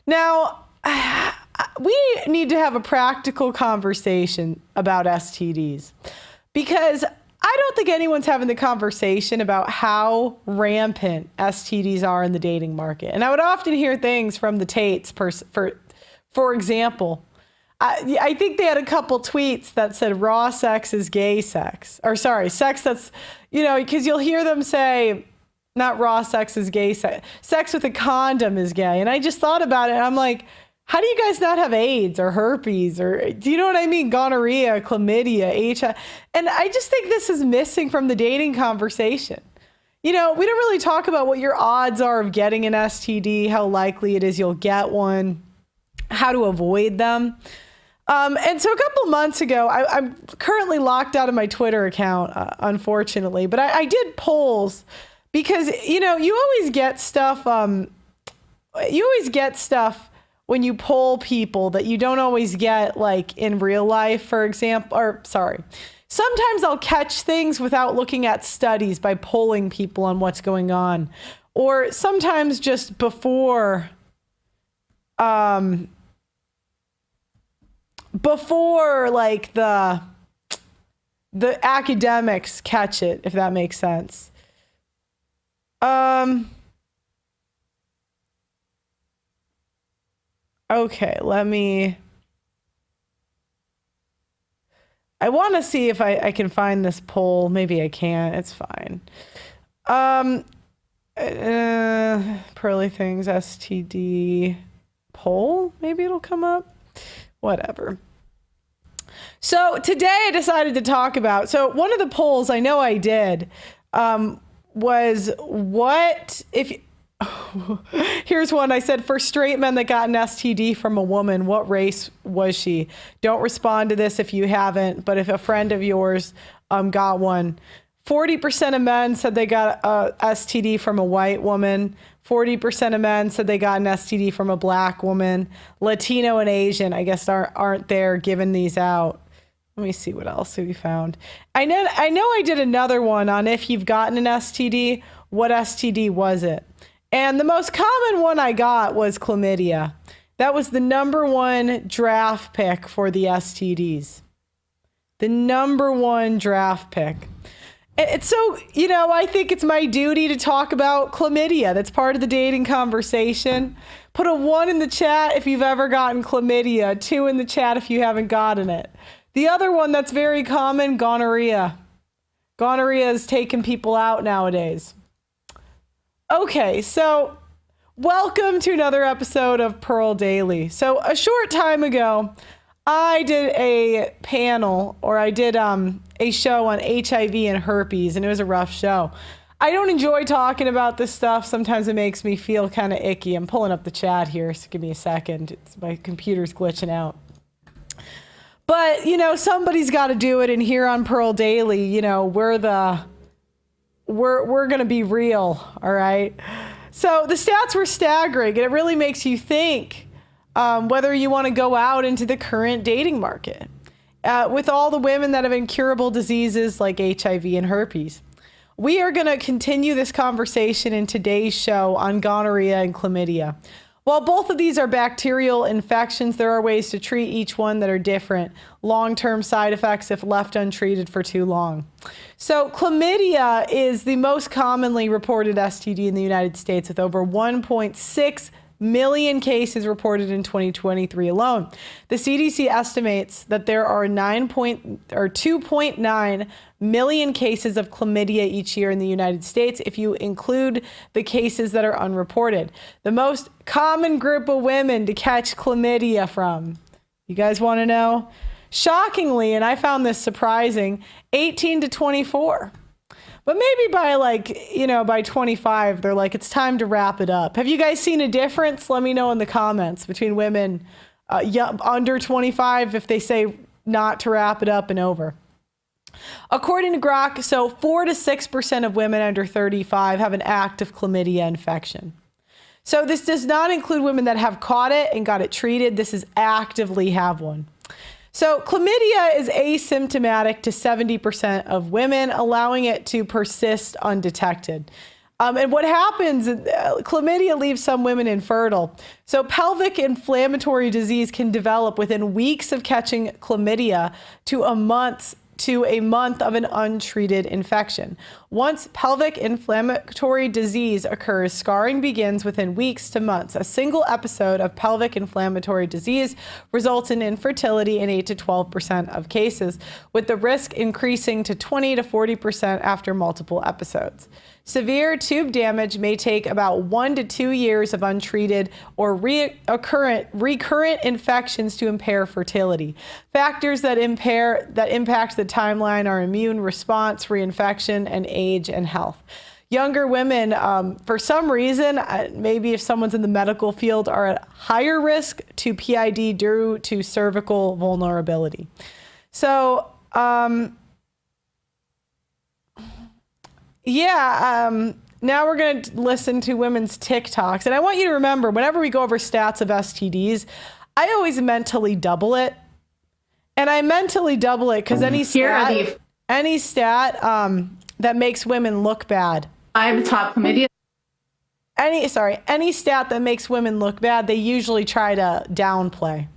Now, we need to have a practical conversation about STDs because I don't think anyone's having the conversation about how rampant STDs are in the dating market. And I would often hear things from the Tates, for example. I think they had a couple tweets that said raw sex is gay sex. Or sorry, sex that's, because you'll hear them say, not raw sex is gay sex. Sex with a condom is gay. And I just thought about it. And I'm like, how do you guys not have AIDS or herpes or, do you know what I mean? Gonorrhea, chlamydia, HIV. And I just think this is missing from the dating conversation. We don't really talk about what your odds are of getting an STD, how likely it is you'll get one, how to avoid them. And so a couple months ago, I'm currently locked out of my Twitter account, unfortunately, but I did polls because, you always get stuff. When you poll people that you don't always get like in real life, for example, sometimes I'll catch things without looking at studies by polling people on what's going on. Or sometimes just before like the academics catch it, if that makes sense. Okay, I want to see if I can find this poll. Maybe I can't. It's fine. Pearly things, STD poll. Maybe it'll come up. Whatever. So today I decided to talk about, one of the polls I know I did was what if, here's one. I said, for straight men that got an STD from a woman, what race was she? Don't respond to this if you haven't, but if a friend of yours got one. 40% of men said they got a STD from a white woman. 40% of men said they got an STD from a black woman. Latino and Asian, I guess, aren't there giving these out. Let me see what else we found. I know I did another one on if you've gotten an STD, what STD was it? And the most common one I got was chlamydia. That was the #1 draft pick for the STDs. The #1 draft pick. And so, I think it's my duty to talk about chlamydia. That's part of the dating conversation. Put a 1 in the chat if you've ever gotten chlamydia, 2 in the chat if you haven't gotten it. The other one that's very common, gonorrhea. Gonorrhea is taking people out nowadays. Okay, so welcome to another episode of Pearl Daily. So a short time ago, I did a panel, or I did a show on HIV and herpes, and it was a rough show. I don't enjoy talking about this stuff. Sometimes it makes me feel kind of icky. I'm pulling up the chat here, so give me a second. My computer's glitching out. But, somebody's got to do it, and here on Pearl Daily, we're going to be real, all right? So the stats were staggering, and it really makes you think whether you want to go out into the current dating market with all the women that have incurable diseases like HIV and herpes. We are going to continue this conversation in today's show on gonorrhea and chlamydia. While both of these are bacterial infections, there are ways to treat each one that are different. Long-term side effects if left untreated for too long. So chlamydia is the most commonly reported STD in the United States, with over 1.6 million cases reported in 2023 alone. The CDC estimates that there are 2.9 million cases of chlamydia each year in the United States if you include the cases that are unreported. The most common group of women to catch chlamydia from, you guys want to know? Shockingly, and I found this surprising, 18 to 24. But maybe by 25, they're like, it's time to wrap it up. Have you guys seen a difference? Let me know in the comments between women under 25 if they say not to wrap it up and over. According to Grok, 4 to 6% of women under 35 have an active chlamydia infection. So this does not include women that have caught it and got it treated. This is actively have one. So chlamydia is asymptomatic to 70% of women, allowing it to persist undetected. And what happens, chlamydia leaves some women infertile. So pelvic inflammatory disease can develop within weeks of catching chlamydia to a month of an untreated infection. Once pelvic inflammatory disease occurs, scarring begins within weeks to months. A single episode of pelvic inflammatory disease results in infertility in 8 to 12% of cases, with the risk increasing to 20 to 40% after multiple episodes. Severe tube damage may take about 1 to 2 years of untreated or recurrent infections to impair fertility. Factors that impact the timeline are immune response, reinfection, and age and health. Younger women, for some reason, maybe if someone's in the medical field, are at higher risk to PID due to cervical vulnerability. So, now we're going to listen to women's TikToks. And I want you to remember, whenever we go over stats of STDs, I always mentally double it. And I mentally double it because any stat that makes women look bad. I'm top chlamydia. Any stat that makes women look bad, they usually try to downplay.